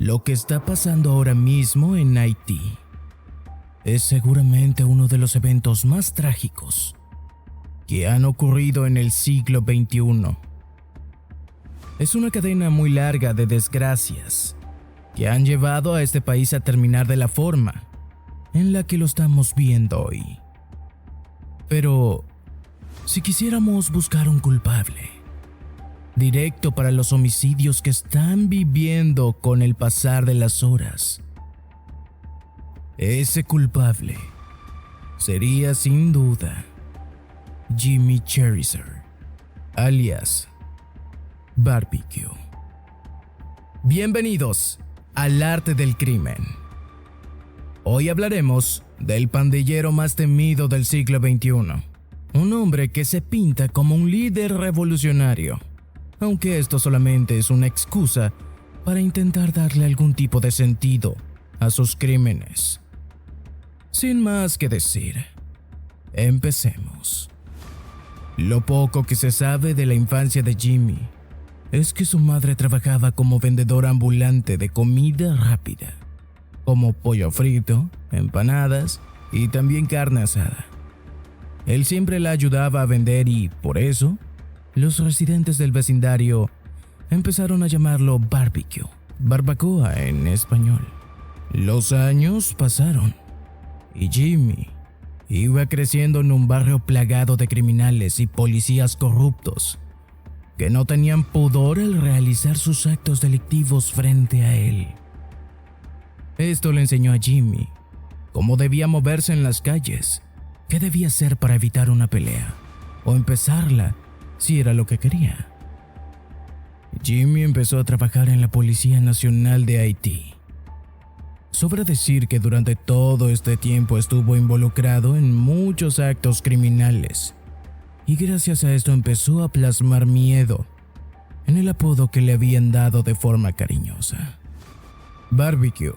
Lo que está pasando ahora mismo en Haití es seguramente uno de los eventos más trágicos que han ocurrido en el siglo XXI. Es una cadena muy larga de desgracias que han llevado a este país a terminar de la forma en la que lo estamos viendo hoy. Pero, si quisiéramos buscar un culpable directo para los homicidios que están viviendo con el pasar de las horas, ese culpable sería sin duda Jimmy Cheriser, alias Barbecue. Bienvenidos al arte del crimen. Hoy hablaremos del pandillero más temido del siglo XXI, un hombre que se pinta como un líder revolucionario, aunque esto solamente es una excusa para intentar darle algún tipo de sentido a sus crímenes. Sin más que decir, empecemos. Lo poco que se sabe de la infancia de Jimmy es que su madre trabajaba como vendedora ambulante de comida rápida, como pollo frito, empanadas y también carne asada. Él siempre la ayudaba a vender y, por eso, los residentes del vecindario empezaron a llamarlo Barbecue, barbacoa en español. Los años pasaron y Jimmy iba creciendo en un barrio plagado de criminales y policías corruptos que no tenían pudor al realizar sus actos delictivos frente a él. Esto le enseñó a Jimmy cómo debía moverse en las calles, qué debía hacer para evitar una pelea o empezarla si era lo que quería. Jimmy empezó a trabajar en la Policía Nacional de Haití. Sobra decir que durante todo este tiempo estuvo involucrado en muchos actos criminales y gracias a esto empezó a plasmar miedo en el apodo que le habían dado de forma cariñosa. Barbecue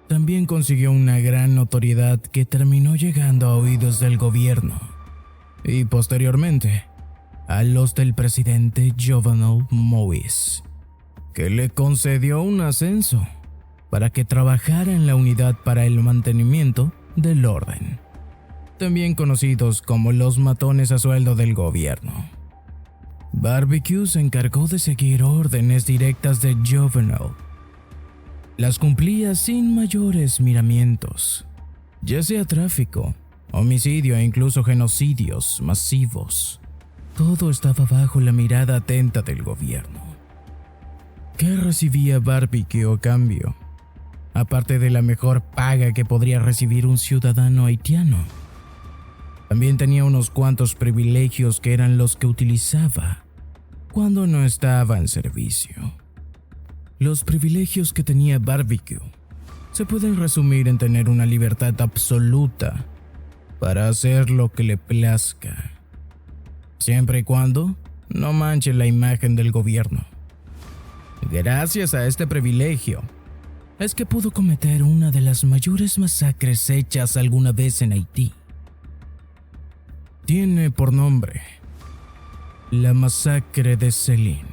también consiguió una gran notoriedad que terminó llegando a oídos del gobierno y posteriormente a los del presidente Jovenel Moïse, que le concedió un ascenso para que trabajara en la Unidad para el Mantenimiento del Orden, también conocidos como los matones a sueldo del gobierno. Barbecue se encargó de seguir órdenes directas de Jovenel. Las cumplía sin mayores miramientos, ya sea tráfico, homicidio e incluso genocidios masivos. Todo estaba bajo la mirada atenta del gobierno. ¿Qué recibía Barbecue a cambio? Aparte de la mejor paga que podría recibir un ciudadano haitiano, también tenía unos cuantos privilegios que eran los que utilizaba cuando no estaba en servicio. Los privilegios que tenía Barbecue se pueden resumir en tener una libertad absoluta para hacer lo que le plazca, siempre y cuando no manche la imagen del gobierno. Gracias a este privilegio, es que pudo cometer una de las mayores masacres hechas alguna vez en Haití. Tiene por nombre la Masacre de Céline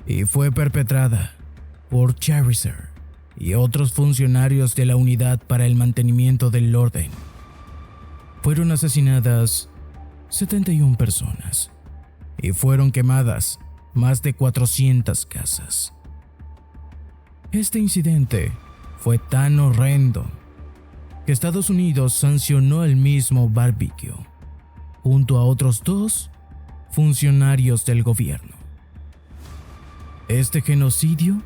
y fue perpetrada por Cheriser y otros funcionarios de la Unidad para el Mantenimiento del Orden. Fueron asesinadas 71 personas y fueron quemadas más de 400 casas. Este incidente fue tan horrendo que Estados Unidos sancionó al mismo Barbecue junto a otros 2 funcionarios del gobierno. Este genocidio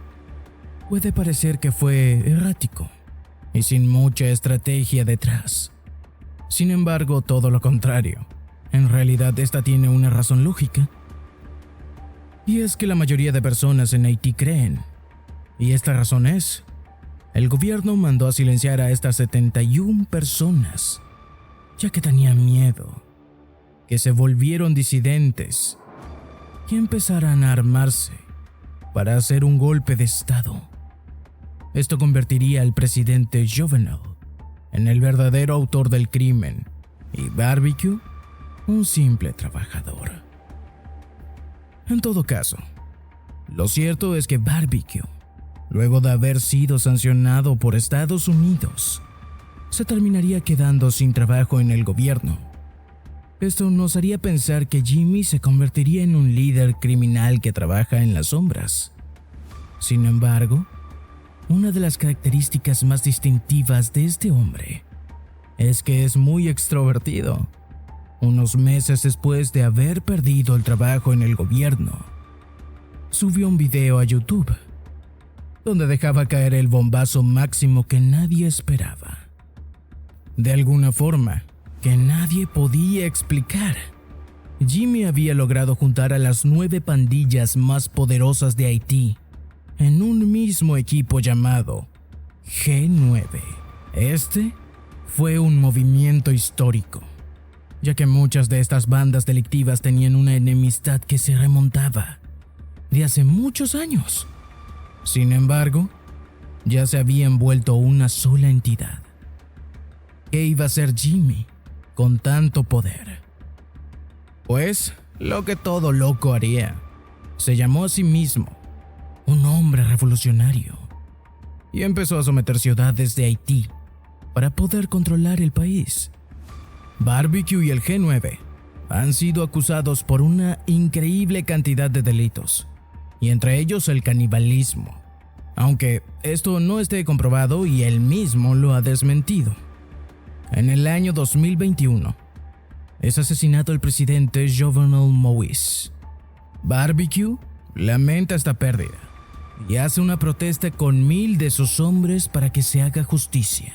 puede parecer que fue errático y sin mucha estrategia detrás. Sin embargo, todo lo contrario. En realidad, esta tiene una razón lógica. Y es que la mayoría de personas en Haití creen, y esta razón es, el gobierno mandó a silenciar a estas 71 personas, ya que tenían miedo, que se volvieron disidentes y empezaran a armarse para hacer un golpe de estado. Esto convertiría al presidente Jovenel en el verdadero autor del crimen y Barbecue un simple trabajador. En todo caso, lo cierto es que Barbecue luego de haber sido sancionado por Estados Unidos, se terminaría quedando sin trabajo en el gobierno. Esto nos haría pensar que Jimmy se convertiría en un líder criminal que trabaja en las sombras. Sin embargo, una de las características más distintivas de este hombre es que es muy extrovertido. Unos meses después de haber perdido el trabajo en el gobierno, subió un video a YouTube donde dejaba caer el bombazo máximo que nadie esperaba. De alguna forma que nadie podía explicar, Jimmy había logrado juntar a las 9 pandillas más poderosas de Haití en un mismo equipo llamado G9. Este fue un movimiento histórico, ya que muchas de estas bandas delictivas tenían una enemistad que se remontaba de hace muchos años. Sin embargo, ya se habían vuelto una sola entidad. ¿Qué iba a hacer Jimmy con tanto poder? Pues lo que todo loco haría. Se llamó a sí mismo un hombre revolucionario y empezó a someter ciudades de Haití para poder controlar el país. Barbecue y el G9 han sido acusados por una increíble cantidad de delitos, y entre ellos el canibalismo, aunque esto no esté comprobado y él mismo lo ha desmentido. En el año 2021 es asesinado el presidente Jovenel Moïse. Barbecue lamenta esta pérdida y hace una protesta con 1000 de sus hombres para que se haga justicia.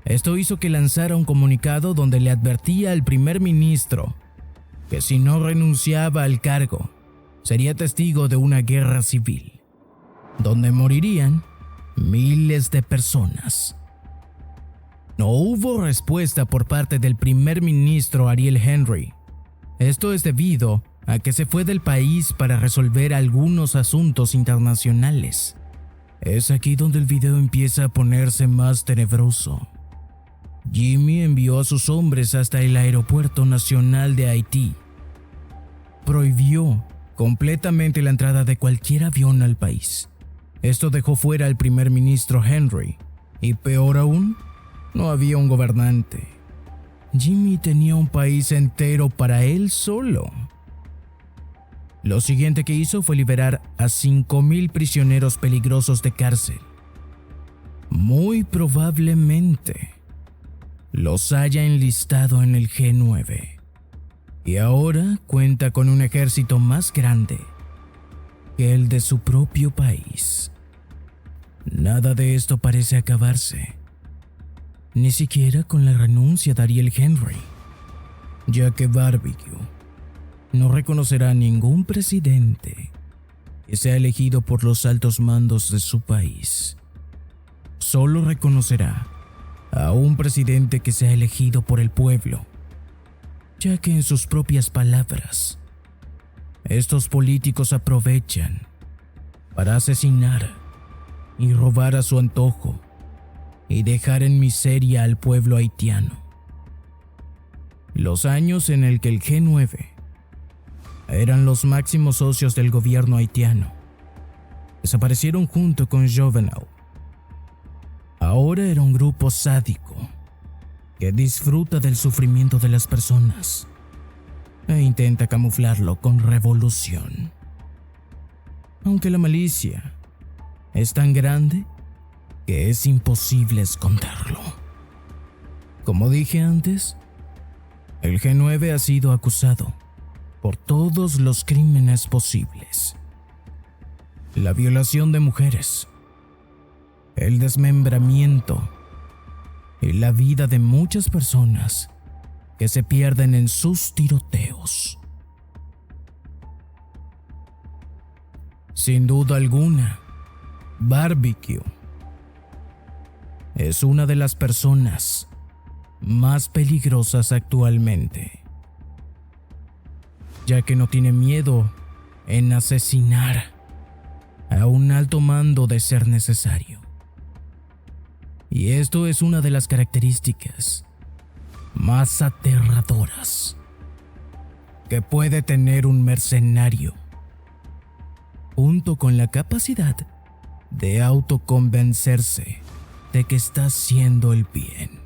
Esto hizo que lanzara un comunicado donde le advertía al primer ministro que si no renunciaba al cargo, sería testigo de una guerra civil, donde morirían miles de personas. No hubo respuesta por parte del primer ministro Ariel Henry. Esto es debido a que se fue del país para resolver algunos asuntos internacionales. Es aquí donde el video empieza a ponerse más tenebroso. Jimmy envió a sus hombres hasta el aeropuerto nacional de Haití. Prohibió completamente la entrada de cualquier avión al país. Esto dejó fuera al primer ministro Henry, y peor aún, no había un gobernante. Jimmy tenía un país entero para él solo. Lo siguiente que hizo fue liberar a 5,000 prisioneros peligrosos de cárcel. Muy probablemente los haya enlistado en el G9, y ahora cuenta con un ejército más grande que el de su propio país. Nada de esto parece acabarse, ni siquiera con la renuncia de Ariel Henry, ya que Barbecue no reconocerá a ningún presidente que sea elegido por los altos mandos de su país. Solo reconocerá a un presidente que sea elegido por el pueblo, ya que en sus propias palabras, estos políticos aprovechan para asesinar y robar a su antojo y dejar en miseria al pueblo haitiano. Los años en el que el G9 eran los máximos socios del gobierno haitiano desaparecieron junto con Jovenel. Ahora era un grupo sádico que disfruta del sufrimiento de las personas e intenta camuflarlo con revolución. Aunque la malicia es tan grande que es imposible esconderlo. Como dije antes, el G9 ha sido acusado por todos los crímenes posibles: la violación de mujeres, el desmembramiento y la vida de muchas personas que se pierden en sus tiroteos. Sin duda alguna, Barbecue es una de las personas más peligrosas actualmente, ya que no tiene miedo en asesinar a un alto mando de ser necesario. Y esto es una de las características más aterradoras que puede tener un mercenario, junto con la capacidad de autoconvencerse de que está haciendo el bien.